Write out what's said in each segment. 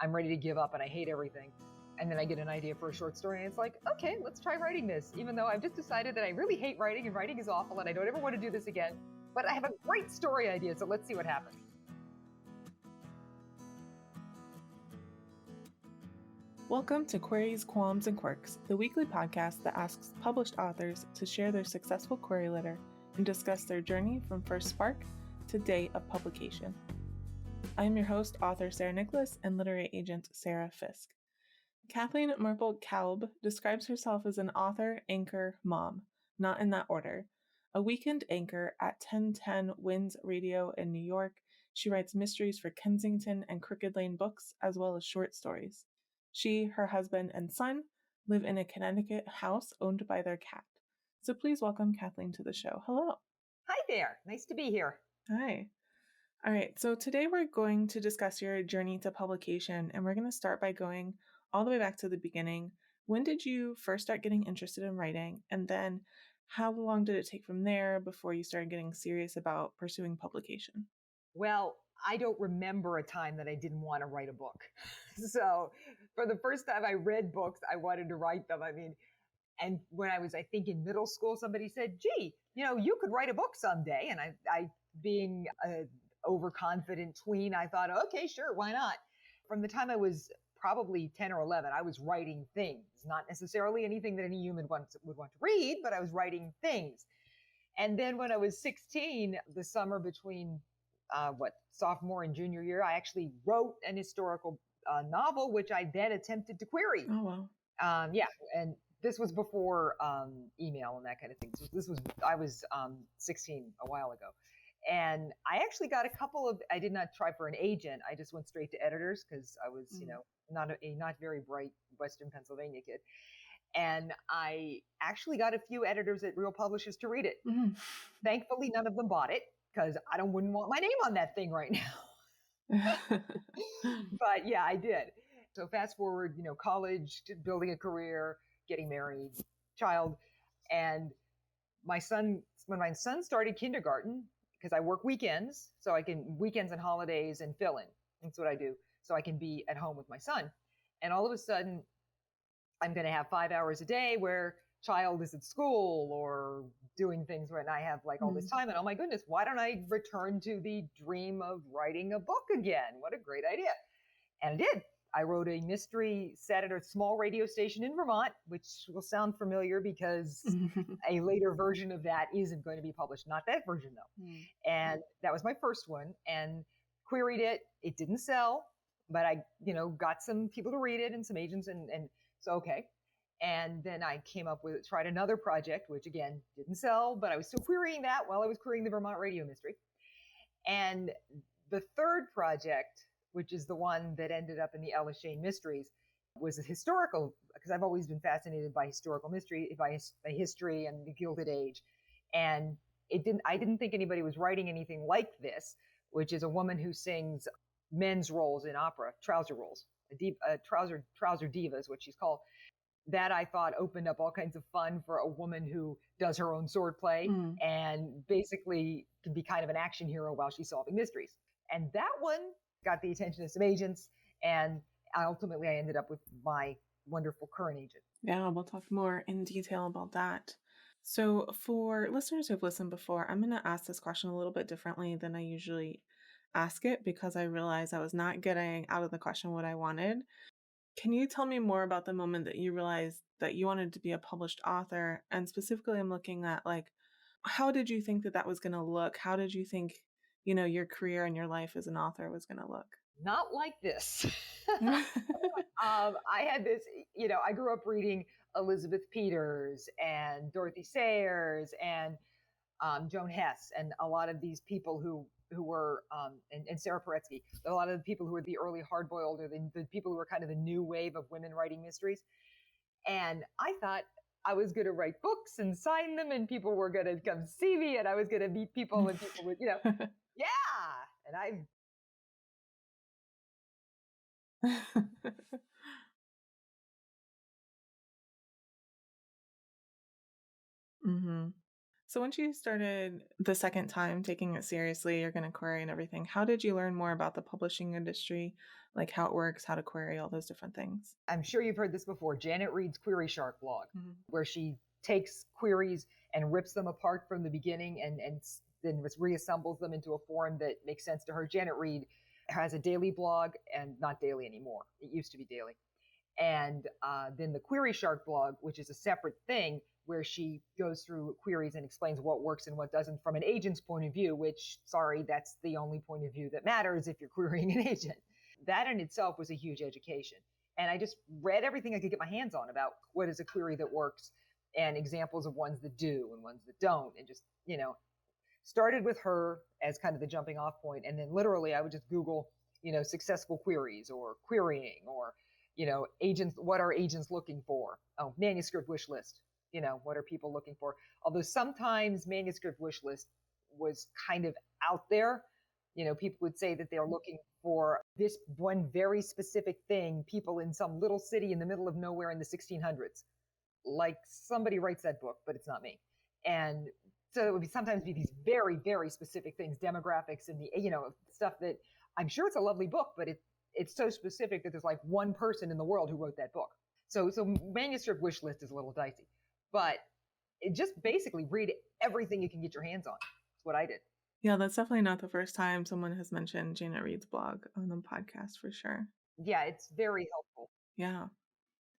I'm ready to give up and I hate everything. And then I get an idea for a short story and it's like, okay, let's try writing this, even though I've just decided that I really hate writing and writing is awful and I don't ever want to do this again. But I have a great story idea, so let's see what happens. Welcome to Queries, Qualms, and Quirks, the weekly podcast that asks published authors to share their successful query letter and discuss their journey from first spark to day of publication. I am your host, author Sarah Nicolas, and literary agent Sarah Fisk. Kathleen Marple Kalb describes herself as an author, anchor, mom, not in that order. A weekend anchor at 1010 Winds Radio in New York, she writes mysteries for Kensington and Crooked Lane Books, as well as short stories. She, her husband, and son live in a Connecticut house owned by their cat. So please welcome Kathleen to the show. Hello. Hi there. Nice to be here. Hi. All right. So today we're going to discuss your journey to publication, and we're going to start by going all the way back to the beginning. When did you first start getting interested in writing? And then how long did it take from there before you started getting serious about pursuing publication? Well, I don't remember a time that I didn't want to write a book. So for the first time I read books, I wanted to write them. And when I was, I think in middle school, somebody said, gee, you could write a book someday. And I being an overconfident tween, I thought, okay, sure, why not? From the time I was probably 10 or 11, I was writing things, not necessarily anything that any human would want to read, but I was writing things. And then when I was 16, the summer between sophomore and junior year, I actually wrote an historical novel, which I then attempted to query. Oh, wow. And this was before email and that kind of thing. So I was 16 a while ago. And I actually got I did not try for an agent. I just went straight to editors because I was, not very bright Western Pennsylvania kid. And I actually got a few editors at real publishers to read it. Mm-hmm. Thankfully, none of them bought it because I wouldn't want my name on that thing right now. But yeah, I did. So fast forward, college, building a career, getting married, child. And when my son started kindergarten, because I work weekends, so I can weekends and holidays and fill in. That's what I do. So I can be at home with my son. And all of a sudden, I'm going to have 5 hours a day where child is at school or doing things when I have all this time. And oh my goodness, why don't I return to the dream of writing a book again? What a great idea. And I did. I wrote a mystery set at a small radio station in Vermont, which will sound familiar because a later version of that isn't going to be published. Not that version, though. And that was my first one and queried it. It didn't sell, but I, got some people to read it and some agents and so, okay. And then I tried another project, which again, didn't sell, but I was still querying that while I was querying the Vermont radio mystery. And the third project, which is the one that ended up in the Ella Shane Mysteries, was a historical, because I've always been fascinated by historical mystery, by history and the Gilded Age. And I didn't think anybody was writing anything like this, which is a woman who sings men's roles in opera, trouser roles, trouser diva is what she's called. That I thought opened up all kinds of fun for a woman who does her own sword play and basically can be kind of an action hero while she's solving mysteries. And that one got the attention of some agents, and ultimately I ended up with my wonderful current agent. Yeah, we'll talk more in detail about that. So for listeners who've listened before, I'm going to ask this question a little bit differently than I usually ask it because I realized I was not getting out of the question what I wanted. Can you tell me more about the moment that you realized that you wanted to be a published author? And specifically, I'm looking at how did you think that was going to look? How did you think, your career and your life as an author was going to look? Not like this. I had this, I grew up reading Elizabeth Peters and Dorothy Sayers and Joan Hess and a lot of these people who were, and Sarah Paretsky, a lot of the people who were the early hard-boiled or the people who were kind of the new wave of women writing mysteries. And I thought I was going to write books and sign them and people were going to come see me and I was going to meet people and people would, yeah. And I... Mm-hmm. So once you started the second time taking it seriously, you're going to query and everything, how did you learn more about the publishing industry, like how it works, how to query, all those different things? I'm sure you've heard this before. Janet Reed's Query Shark blog, Mhm. where she takes queries and rips them apart from the beginning and then reassembles them into a form that makes sense to her. Janet Reed has a daily blog, and not daily anymore. It used to be daily. And then the Query Shark blog, which is a separate thing where she goes through queries and explains what works and what doesn't from an agent's point of view, which, sorry, that's the only point of view that matters if you're querying an agent. That in itself was a huge education. And I just read everything I could get my hands on about what is a query that works and examples of ones that do and ones that don't. And just, started with her as kind of the jumping off point. And then literally I would just Google, successful queries or querying or, agents, what are agents looking for? Oh, manuscript wish list. What are people looking for? Although sometimes manuscript wish list was kind of out there. People would say that they're looking for this one very specific thing, people in some little city in the middle of nowhere in the 1600s. Like somebody writes that book, but it's not me. And so it would sometimes be these very, very specific things, demographics and the, stuff that I'm sure it's a lovely book, but it's so specific that there's like one person in the world who wrote that book. So manuscript wish list is a little dicey, but it just basically read everything you can get your hands on. That's what I did. Yeah, that's definitely not the first time someone has mentioned Janet Reed's blog on the podcast for sure. Yeah, it's very helpful. Yeah.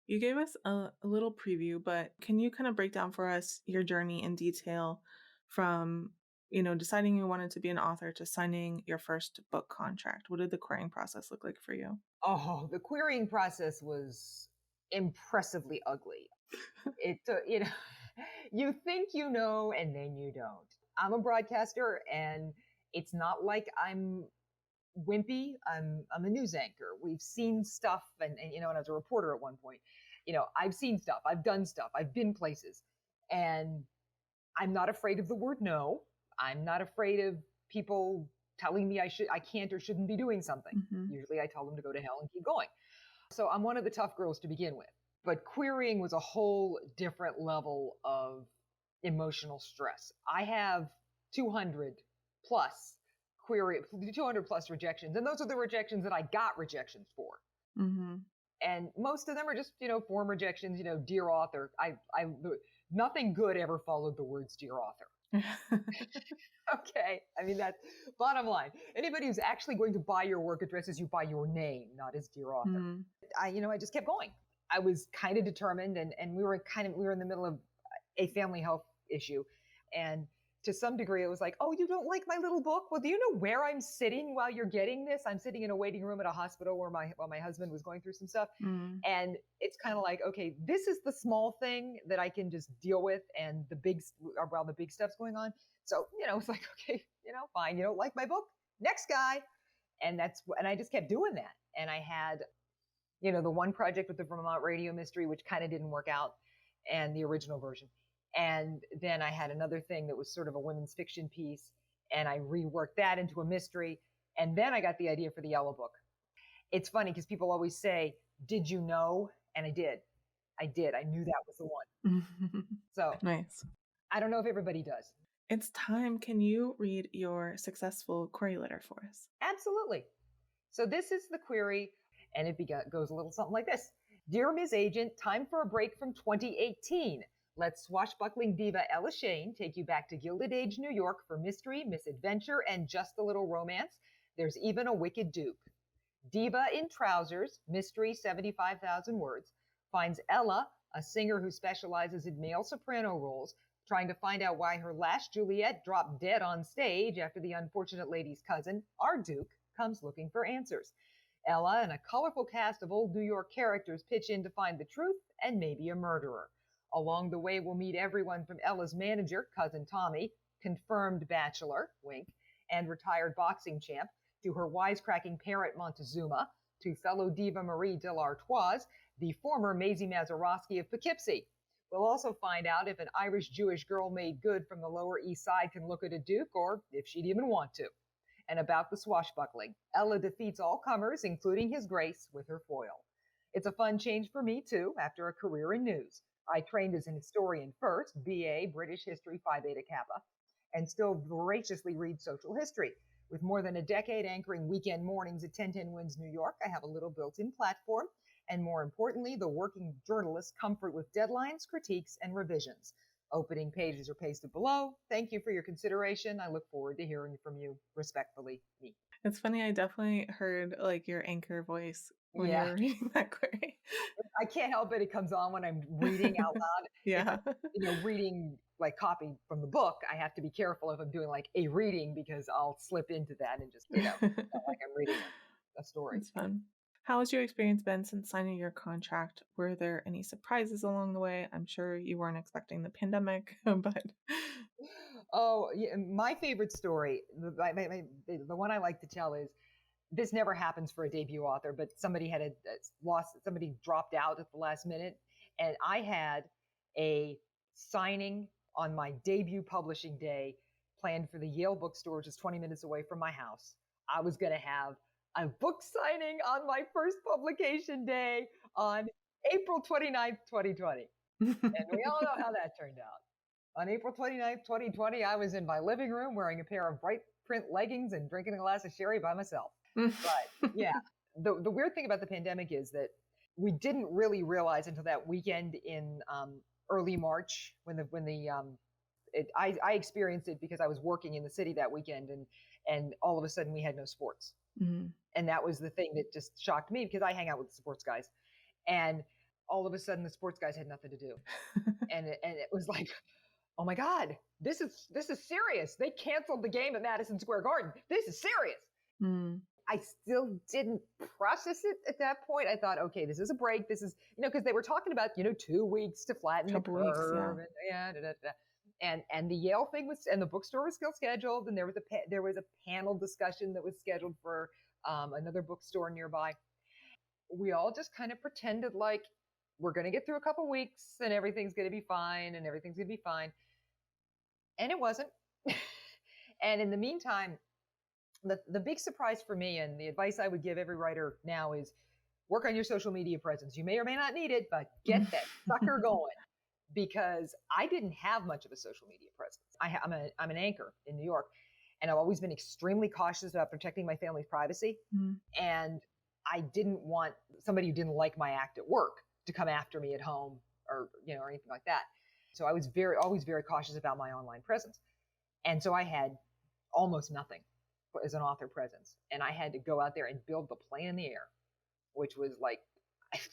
You gave us a little preview, but can you kind of break down for us your journey in detail from, deciding you wanted to be an author to signing your first book contract? What did the querying process look like for you? Oh, the querying process was impressively ugly. It, you think you know, and then you don't. I'm a broadcaster, and it's not like I'm wimpy. I'm a news anchor. We've seen stuff, and and I was a reporter at one point. I've seen stuff. I've done stuff. I've been places, and I'm not afraid of the word no. I'm not afraid of people telling me I can't or shouldn't be doing something. Mm-hmm. Usually I tell them to go to hell and keep going. So I'm one of the tough girls to begin with. But querying was a whole different level of emotional stress. I have 200 plus 200 plus rejections. And those are the rejections that I got rejections for. Mm-hmm. And most of them are just, form rejections, dear author. Nothing good ever followed the words dear author. Okay. I mean, that's bottom line. Anybody who's actually going to buy your work addresses you by your name, not as dear author. Mm-hmm. I just kept going. I was kind of determined, and we were in the middle of a family health issue. And to some degree, it was like, oh, you don't like my little book? Well, do you know where I'm sitting while you're getting this? I'm sitting in a waiting room at a hospital while my husband was going through some stuff. Mm-hmm. And it's kind of like, okay, this is the small thing that I can just deal with, and the big stuff's going on. So, it's like, okay, fine. You don't like my book? Next guy. And I just kept doing that. And I had, the one project with the Vermont radio mystery, which kind of didn't work out, and the original version. And then I had another thing that was sort of a women's fiction piece, and I reworked that into a mystery. And then I got the idea for the Yellow Book. It's funny because people always say, did you know? And I did. I knew that was the one. So nice. I don't know if everybody does. It's time. Can you read your successful query letter for us? Absolutely. So this is the query, and it goes a little something like this. Dear Ms. Agent, time for a break from 2018. Let swashbuckling diva Ella Shane take you back to Gilded Age New York for mystery, misadventure, and just a little romance. There's even a wicked dupe. Diva in trousers, mystery 75,000 words, finds Ella, a singer who specializes in male soprano roles, trying to find out why her last Juliet dropped dead on stage after the unfortunate lady's cousin, our Duke, comes looking for answers. Ella and a colorful cast of old New York characters pitch in to find the truth and maybe a murderer. Along the way, we'll meet everyone from Ella's manager, Cousin Tommy, confirmed bachelor, wink, and retired boxing champ, to her wisecracking parent Montezuma, to fellow diva Marie de l'Artoise, the former Maisie Mazeroski of Poughkeepsie. We'll also find out if an Irish-Jewish girl made good from the Lower East Side can look at a duke, or if she'd even want to. And about the swashbuckling, Ella defeats all comers, including His Grace, with her foil. It's a fun change for me, too, after a career in news. I trained as an historian first, BA, British History, Phi Beta Kappa, and still voraciously read social history. With more than a decade anchoring weekend mornings at 1010 Wins New York, I have a little built-in platform, and more importantly, the working journalist's comfort with deadlines, critiques, and revisions. Opening pages are pasted below. Thank you for your consideration. I look forward to hearing from you. Respectfully, me. It's funny, I definitely heard like your anchor voice when you Yeah, were reading that query. I can't help it. It comes on when I'm reading out loud. If Yeah. I'm, reading like copy from the book, I have to be careful if I'm doing like a reading because I'll slip into that and just, sound like I'm reading a story. It's fun. How has your experience been since signing your contract? Were there any surprises along the way? I'm sure you weren't expecting the pandemic, but Oh, yeah, my favorite story, the one I like to tell is this never happens for a debut author, but somebody had somebody dropped out at the last minute, and I had a signing on my debut publishing day planned for the Yale bookstore, which is 20 minutes away from my house. I was going to have a book signing on my first publication day on April 29th, 2020. And we all know how that turned out. On April 29th, 2020, I was in my living room wearing a pair of bright print leggings and drinking a glass of sherry by myself. But yeah, the weird thing about the pandemic is that we didn't really realize until that weekend in early March I experienced it because I was working in the city that weekend, and all of a sudden we had no sports. Mm-hmm. And that was the thing that just shocked me because I hang out with the sports guys, and all of a sudden the sports guys had nothing to do. and it was like, oh my God, this is serious. They canceled the game at Madison Square Garden. This is serious. Mm. I still didn't process it at that point. I thought, okay, this is a break. This is, because they were talking about, 2 weeks to flatten the curve. Weeks, yeah. And the Yale thing was, and the bookstore was still scheduled. And there was a panel discussion that was scheduled for another bookstore nearby. We all just kind of pretended like we're going to get through a couple weeks and everything's going to be fine and everything's going to be fine. And it wasn't. And in the meantime, the big surprise for me, and the advice I would give every writer now, is work on your social media presence. You may or may not need it, but get that sucker going, because I didn't have much of a social media presence. I'm an anchor in New York, and I've always been extremely cautious about protecting my family's privacy. Mm-hmm. And I didn't want somebody who didn't like my act at work to come after me at home or anything like that. So I was always very cautious about my online presence. And so I had almost nothing as an author presence. And I had to go out there and build the plane in the air, which was like,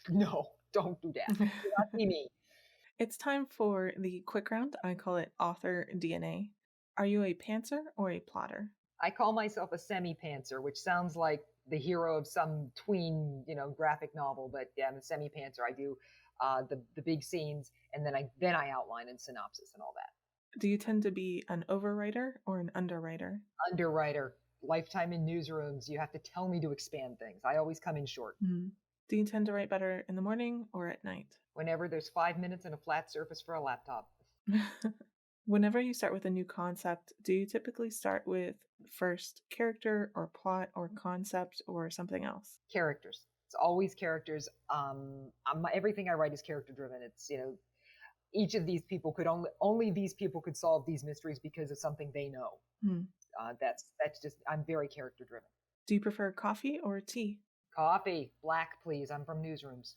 no, don't do that. Do not be me. It's time for the quick round. I call it Author DNA. Are you a pantser or a plotter? I call myself a semi-pantser, which sounds like the hero of some tween, graphic novel, but yeah, I'm a semi-pantser. I do the big scenes, and then I outline and synopsis and all that. Do you tend to be an overwriter or an underwriter? Underwriter. Lifetime in newsrooms. You have to tell me to expand things. I always come in short. Mm-hmm. Do you tend to write better in the morning or at night? Whenever there's 5 minutes and a flat surface for a laptop. Whenever you start with a new concept, do you typically start with first character or plot or concept or something else? Characters. It's always characters. Everything I write is character driven. It's, each of these people could only these people could solve these mysteries because of something they know. Hmm. That's just, I'm very character driven. Do you prefer coffee or tea? Coffee. Black, please. I'm from newsrooms.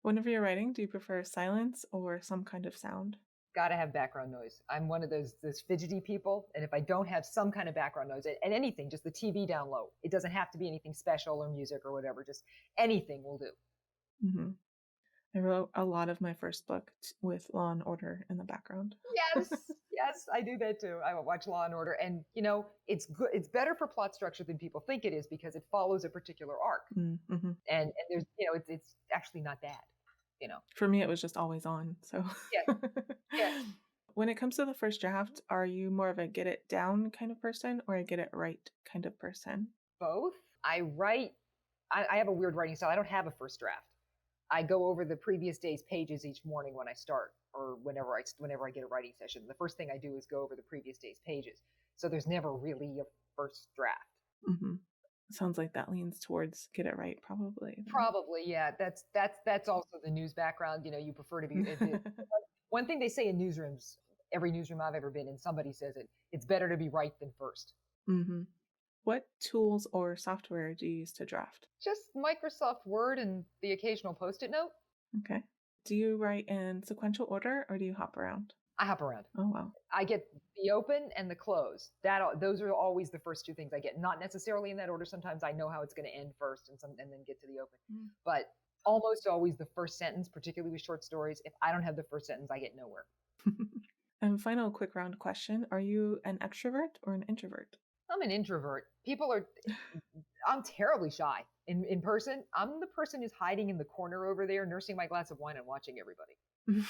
Whenever you're writing, do you prefer silence or some kind of sound? Gotta have background noise. I'm one of those fidgety people, and if I don't have some kind of background noise, and anything, just the TV down low, it doesn't have to be anything special or music or whatever, just anything will do. Mm-hmm. I wrote a lot of my first book with Law and Order in the background. Yes, I do that too. I watch Law and Order, and it's good. It's better for plot structure than people think it is because it follows a particular arc, mm-hmm. and there's it's actually not bad. For me, it was just always on. So yes. When it comes to the first draft, are you more of a get it down kind of person or a get it right kind of person? Both. I have a weird writing style. I don't have a first draft. I go over the previous day's pages each morning when I start, or whenever I get a writing session. The first thing I do is go over the previous day's pages. So there's never really a first draft. Mm-hmm. Sounds like that leans towards get it right, probably. Probably, yeah. That's also the news background. You prefer to be. One thing they say in newsrooms, every newsroom I've ever been in, somebody says it. It's better to be right than first. Mm-hmm. What tools or software do you use to draft? Just Microsoft Word and the occasional Post-it note. Okay. Do you write in sequential order or do you hop around? I hop around. Oh, wow. I get the open and the close. Those are always the first two things I get. Not necessarily in that order. Sometimes I know how it's going to end first and then get to the open. But almost always the first sentence, particularly with short stories. If I don't have the first sentence, I get nowhere. And final quick round question. Are you an extrovert or an introvert? I'm an introvert. I'm terribly shy. In person, I'm the person who's hiding in the corner over there, nursing my glass of wine and watching everybody.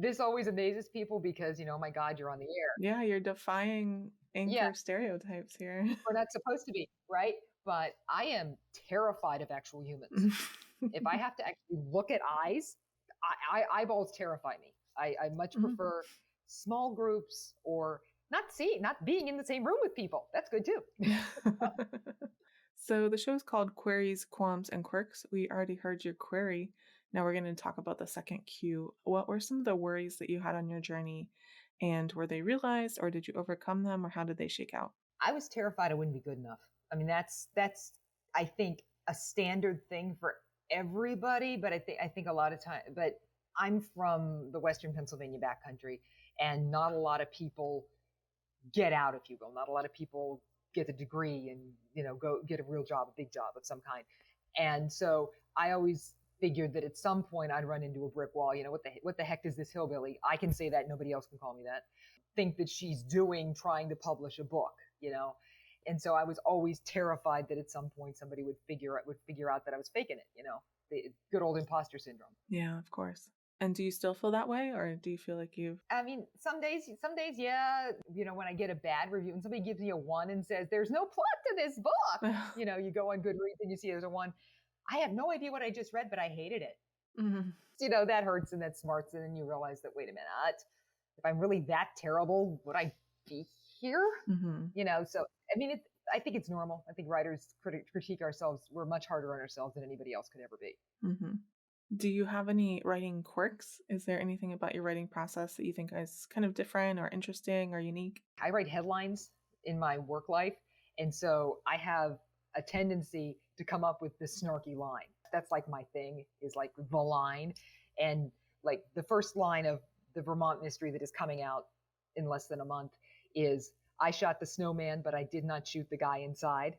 This always amazes people because, oh my God, you're on the air. Yeah, you're defying anchor stereotypes here. We're not supposed to be, right? But I am terrified of actual humans. If I have to actually look at eyes, eyeballs terrify me. I much prefer small groups or not being in the same room with people. That's good too. So the show is called Queries, Qualms, and Quirks. We already heard your query. Now we're going to talk about the second Q. What were some of the worries that you had on your journey? And were they realized or did you overcome them or how did they shake out? I was terrified I wouldn't be good enough. I mean, that's I think a standard thing for everybody, but I think a lot of time, but I'm from the Western Pennsylvania backcountry and not a lot of people get out, if you will. Not a lot of people get a degree and, go get a real job, a big job of some kind. And so I always figured that at some point I'd run into a brick wall. What the heck is this hillbilly? I can say that. Nobody else can call me that. Think that she's trying to publish a book, And so I was always terrified that at some point somebody would figure out that I was faking it, the good old imposter syndrome. Yeah, of course. And do you still feel that way or do you feel like I mean, some days, yeah, when I get a bad review and somebody gives me a 1 and says, there's no plot to this book, you go on Goodreads and you see there's a 1. I have no idea what I just read, but I hated it. Mm-hmm. That hurts and that smarts. And then you realize that, wait a minute, if I'm really that terrible, would I be here? Mm-hmm. So, I mean, I think it's normal. I think writers critique ourselves. We're much harder on ourselves than anybody else could ever be. Mm-hmm. Do you have any writing quirks? Is there anything about your writing process that you think is kind of different or interesting or unique? I write headlines in my work life. And so I have a tendency to come up with this snarky line. That's like my thing, is like the line. And like the first line of the Vermont mystery that is coming out in less than a month is, I shot the snowman, but I did not shoot the guy inside.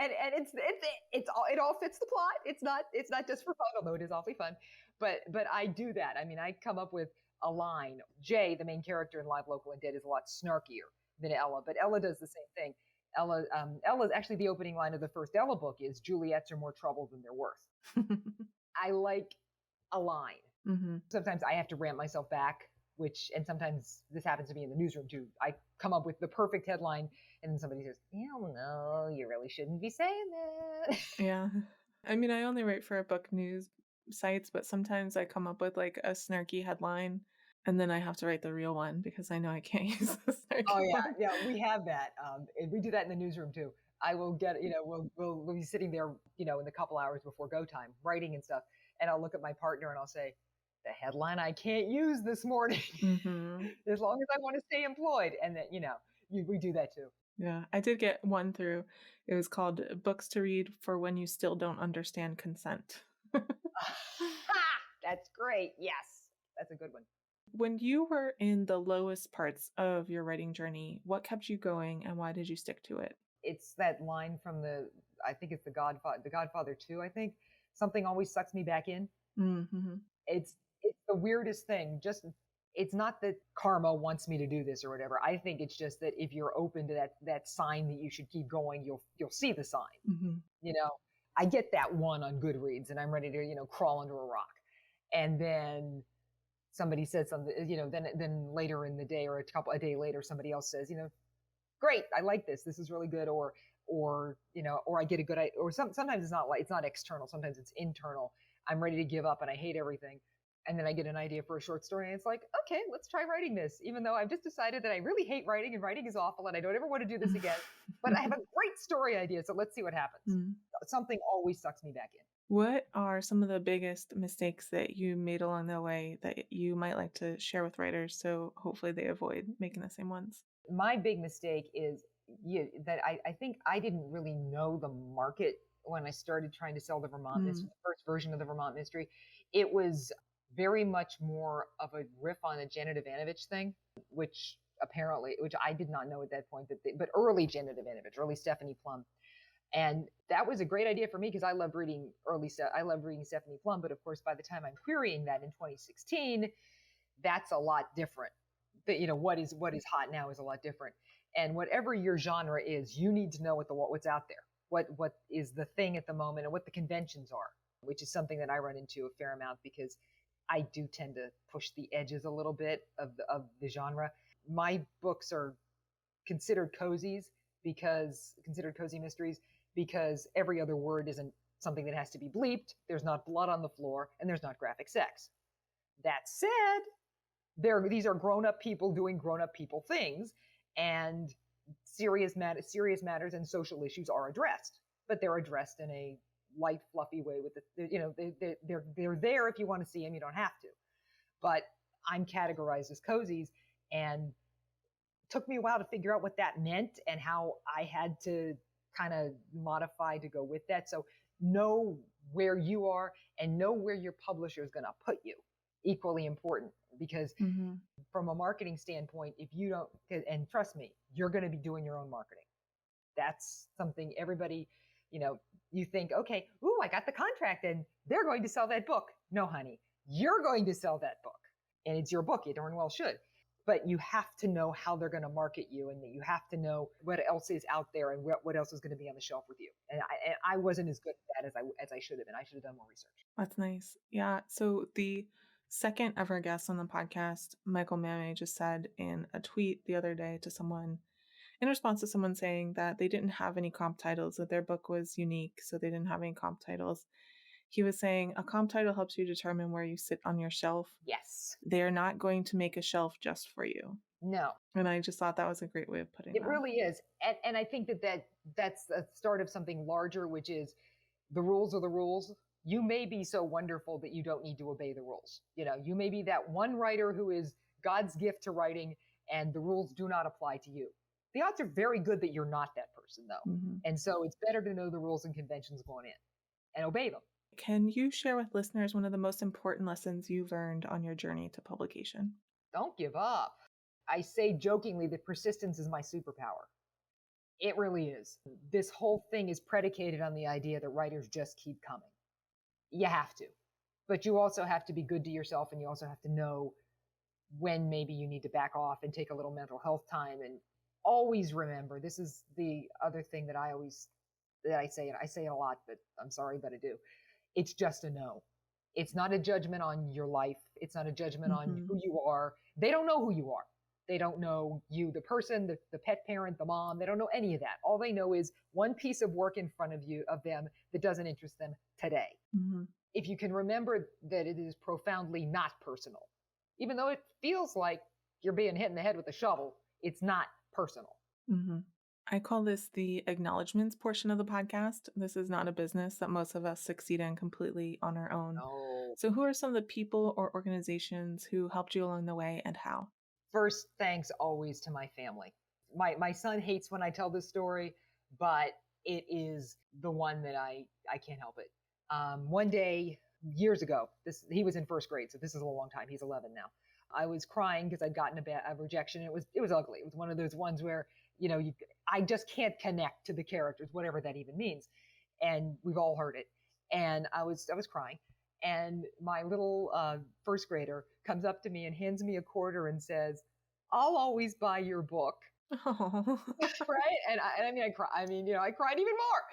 And it all fits the plot. It's not just for fun, although it is awfully fun. But I do that. I mean, I come up with a line. Jay, the main character in Live, Local, and Dead, is a lot snarkier than Ella, but Ella does the same thing. Ella's actually, the opening line of the first Ella book is, Juliets are more trouble than they're worth. I like a line. Mm-hmm. Sometimes I have to ramp myself back, and sometimes this happens to me in the newsroom too. I come up with the perfect headline and then somebody says, no, you really shouldn't be saying that. Yeah. I mean, I only write for book news sites, but sometimes I come up with like a snarky headline and then I have to write the real one because I know I can't use the snarky one. Yeah, we have that. And we do that in the newsroom too. I will get, we'll be sitting there, in the couple hours before go time, writing and stuff. And I'll look at my partner and I'll say, the headline I can't use this morning, as long as I want to stay employed. And then, we do that too. Yeah, I did get one through. It was called Books to Read for When You Still Don't Understand Consent. That's great. Yes, that's a good one. When you were in the lowest parts of your writing journey, what kept you going and why did you stick to it? It's that line from I think it's the Godfather 2, I think. Something always sucks me back in. Mm-hmm. It's the weirdest thing. It's not that karma wants me to do this or whatever. I think it's just that if you're open to that sign that you should keep going, you'll see the sign. Mm-hmm. I get that one on Goodreads and I'm ready to, crawl under a rock. And then somebody said something, then later in the day or a day later, somebody else says, great, I like this. This is really good. Or I get a good, or sometimes it's not external. Sometimes it's internal. I'm ready to give up and I hate everything. And then I get an idea for a short story and it's like, okay, let's try writing this, even though I've just decided that I really hate writing and writing is awful and I don't ever want to do this again. But I have a great story idea, so let's see what happens. Mm. Something always sucks me back in. What are some of the biggest mistakes that you made along the way that you might like to share with writers so hopefully they avoid making the same ones? My big mistake is that I think I didn't really know the market when I started trying to sell the Vermont Mystery, the first version of the Vermont Mystery. It was very much more of a riff on a Janet Ivanovich thing, which I did not know at that point, but early Janet Ivanovich, early Stephanie Plum. And that was a great idea for me because I loved reading Stephanie Plum. But of course, by the time I'm querying that in 2016, that's a lot different. What is hot now is a lot different. And whatever your genre is, you need to know what's out there, what is the thing at the moment, and what the conventions are, which is something that I run into a fair amount because I do tend to push the edges a little bit of the genre. My books are considered cozy mysteries because every other word isn't something that has to be bleeped. There's not blood on the floor, and there's not graphic sex. That said, these are grown-up people doing grown-up people things, and serious matters and social issues are addressed, but they're addressed in a light, fluffy way. They're there if you want to see them. You don't have to. But I'm categorized as cozies, and it took me a while to figure out what that meant and how I had to kind of modify to go with that. So know where you are and know where your publisher is going to put you. Equally important, because from a marketing standpoint, if you don't, and trust me, you're going to be doing your own marketing. That's something everybody, you think, okay, I got the contract and they're going to sell that book. No, honey, you're going to sell that book, and it's your book. You darn well should. But you have to know how they're going to market you, and you have to know what else is out there and what else is going to be on the shelf with you. And I wasn't as good at that as I should have been. I should have done more research. That's nice. Yeah. So the second ever guest on the podcast, Michael Mamey, just said in a tweet the other day to someone, in response to someone saying that they didn't have any comp titles, that their book was unique, so they didn't have any comp titles. He was saying a comp title helps you determine where you sit on your shelf. Yes. They're not going to make a shelf just for you. No. And I just thought that was a great way of putting it. It really is. And I think that's the start of something larger, which is the rules are the rules. You may be so wonderful that you don't need to obey the rules. You may be that one writer who is God's gift to writing and the rules do not apply to you. The odds are very good that you're not that person, though. And so it's better to know the rules and conventions going in and obey them. Can you share with listeners one of the most important lessons you learned on your journey to publication? Don't give up. I say jokingly that persistence is my superpower. It really is. This whole thing is predicated on the idea that writers just keep coming. You have to. But you also have to be good to yourself, and you also have to know when maybe you need to back off and take a little mental health time. And always remember, this is the other thing that I say, and I say it a lot, but I'm sorry, but I do. It's just a no. It's not a judgment on your life. It's not a judgment on who you are. They don't know who you are. They don't know you, the person, the pet parent, the mom. They don't know any of that. All they know is one piece of work in front of them that doesn't interest them today. If you can remember that it is profoundly not personal, even though it feels like you're being hit in the head with a shovel, it's not personal. I call this the acknowledgements portion of the podcast. This is not a business that most of us succeed in completely on our own. No. So who are some of the people or organizations who helped you along the way, and how? First, thanks always to my family. My son hates when I tell this story, but it is the one that I can't help it. One day, years ago, he was in first grade, so this is a long time. He's 11 now. I was crying because I'd gotten a rejection. It was ugly. It was one of those ones where, I just can't connect to the characters, whatever that even means. And we've all heard it. And I was crying. And my little first grader comes up to me and hands me a quarter and says, "I'll always buy your book." Oh. Right? And I cry. I cried even more.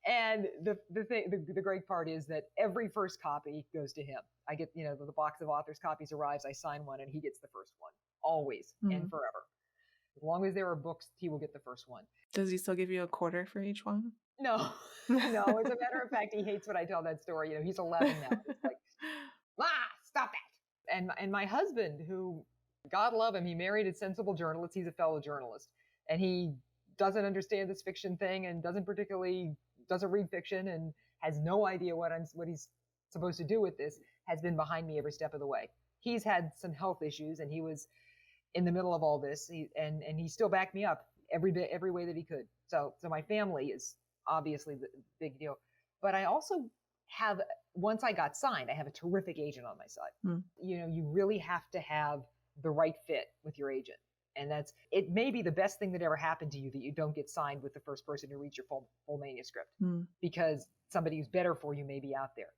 And the great part is that every first copy goes to him. I get, the box of author's copies arrives, I sign one, and he gets the first one. Always and forever. As long as there are books, he will get the first one. Does he still give you a quarter for each one? No. As a matter of fact, he hates when I tell that story. He's 11 now. It's like, stop that. And my husband, who, God love him, he married a sensible journalist. He's a fellow journalist, and he doesn't understand this fiction thing and doesn't read fiction and has no idea what he's supposed to do with this, has been behind me every step of the way. He's had some health issues, and he was in the middle of all this, and he still backed me up every way that he could. So my family is obviously the big deal. But I also have, once I got signed, I have a terrific agent on my side. You really have to have the right fit with your agent. And it may be the best thing that ever happened to you that you don't get signed with the first person who reads your full manuscript, because somebody who's better for you may be out there.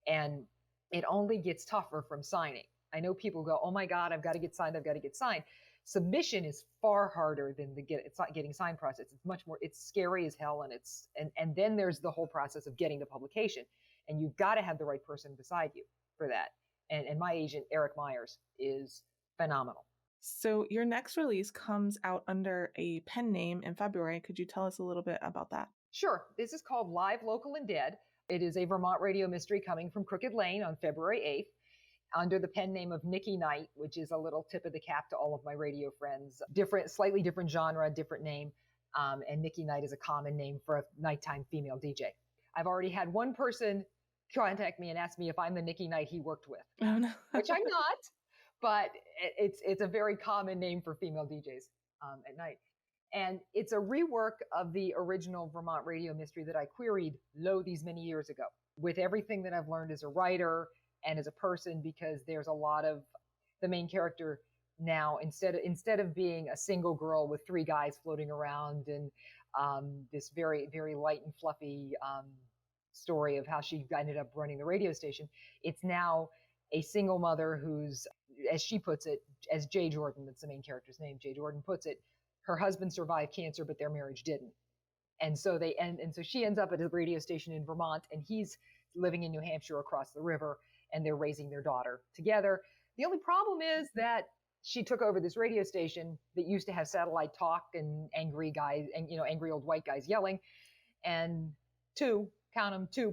And it only gets tougher from signing. I know people go, oh my God, I've got to get signed. Submission is far harder than it's not getting signed process. It's much more, it's scary as hell. And then there's the whole process of getting the publication, and you've got to have the right person beside you for that. And my agent, Eric Myers, is phenomenal. So your next release comes out under a pen name in February. Could you tell us a little bit about that? Sure. This is called Live, Local, and Dead. It is a Vermont radio mystery coming from Crooked Lane on February 8th under the pen name of Nikki Knight, which is a little tip of the cap to all of my radio friends. Slightly different genre, different name. And Nikki Knight is a common name for a nighttime female DJ. I've already had one person contact me and ask me if I'm the Nikki Knight he worked with, which I'm not. But it's a very common name for female DJs at night. And it's a rework of the original Vermont radio mystery that I queried these many years ago, with everything that I've learned as a writer and as a person, because there's a lot of the main character now, instead of being a single girl with three guys floating around and this very, very light and fluffy story of how she ended up running the radio station, it's now a single mother who's, as she puts it, as Jay Jordan, that's the main character's name, Jay Jordan puts it, her husband survived cancer, but their marriage didn't. And so so she ends up at a radio station in Vermont, and he's living in New Hampshire across the river, and they're raising their daughter together. The only problem is that she took over this radio station that used to have satellite talk and angry guys and, angry old white guys yelling. And two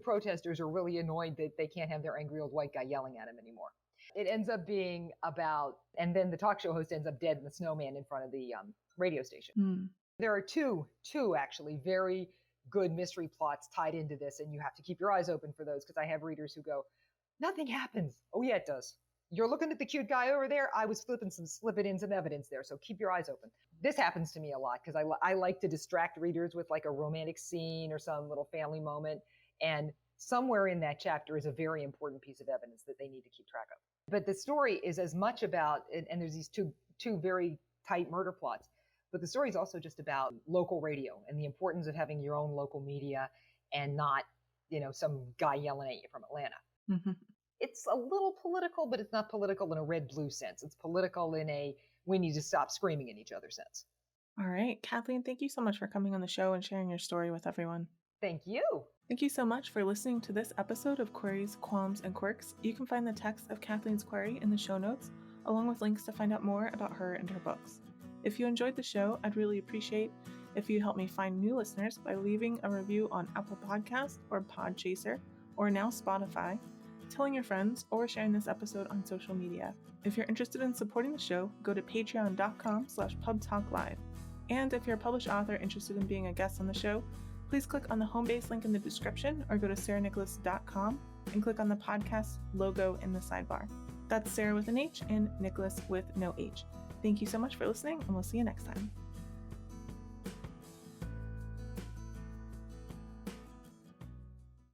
protesters are really annoyed that they can't have their angry old white guy yelling at them anymore. It ends up being about, and then the talk show host ends up dead in the snowman in front of the radio station. There are two actually very good mystery plots tied into this, and you have to keep your eyes open for those, because I have readers who go, nothing happens. Oh yeah, it does. You're looking at the cute guy over there. I was slipping in some evidence there, so keep your eyes open. This happens to me a lot because I like to distract readers with like a romantic scene or some little family moment, and somewhere in that chapter is a very important piece of evidence that they need to keep track of. But the story is as much about, and there's these two very tight murder plots, but the story is also just about local radio and the importance of having your own local media and not, some guy yelling at you from Atlanta. Mm-hmm. It's a little political, but it's not political in a red-blue sense. It's political in a we need to stop screaming at each other sense. All right. Kathleen, thank you so much for coming on the show and sharing your story with everyone. Thank you. Thank you so much for listening to this episode of Queries, Qualms, and Quirks. You can find the text of Kathleen's query in the show notes, along with links to find out more about her and her books. If you enjoyed the show, I'd really appreciate if you help me find new listeners by leaving a review on Apple Podcasts or Podchaser, or now Spotify, telling your friends, or sharing this episode on social media. If you're interested in supporting the show, go to patreon.com/pubtalklive. And if you're a published author interested in being a guest on the show, please click on the home base link in the description or go to sarahnicolas.com and click on the podcast logo in the sidebar. That's Sarah with an H and Nicolas with no H. Thank you so much for listening, and we'll see you next time.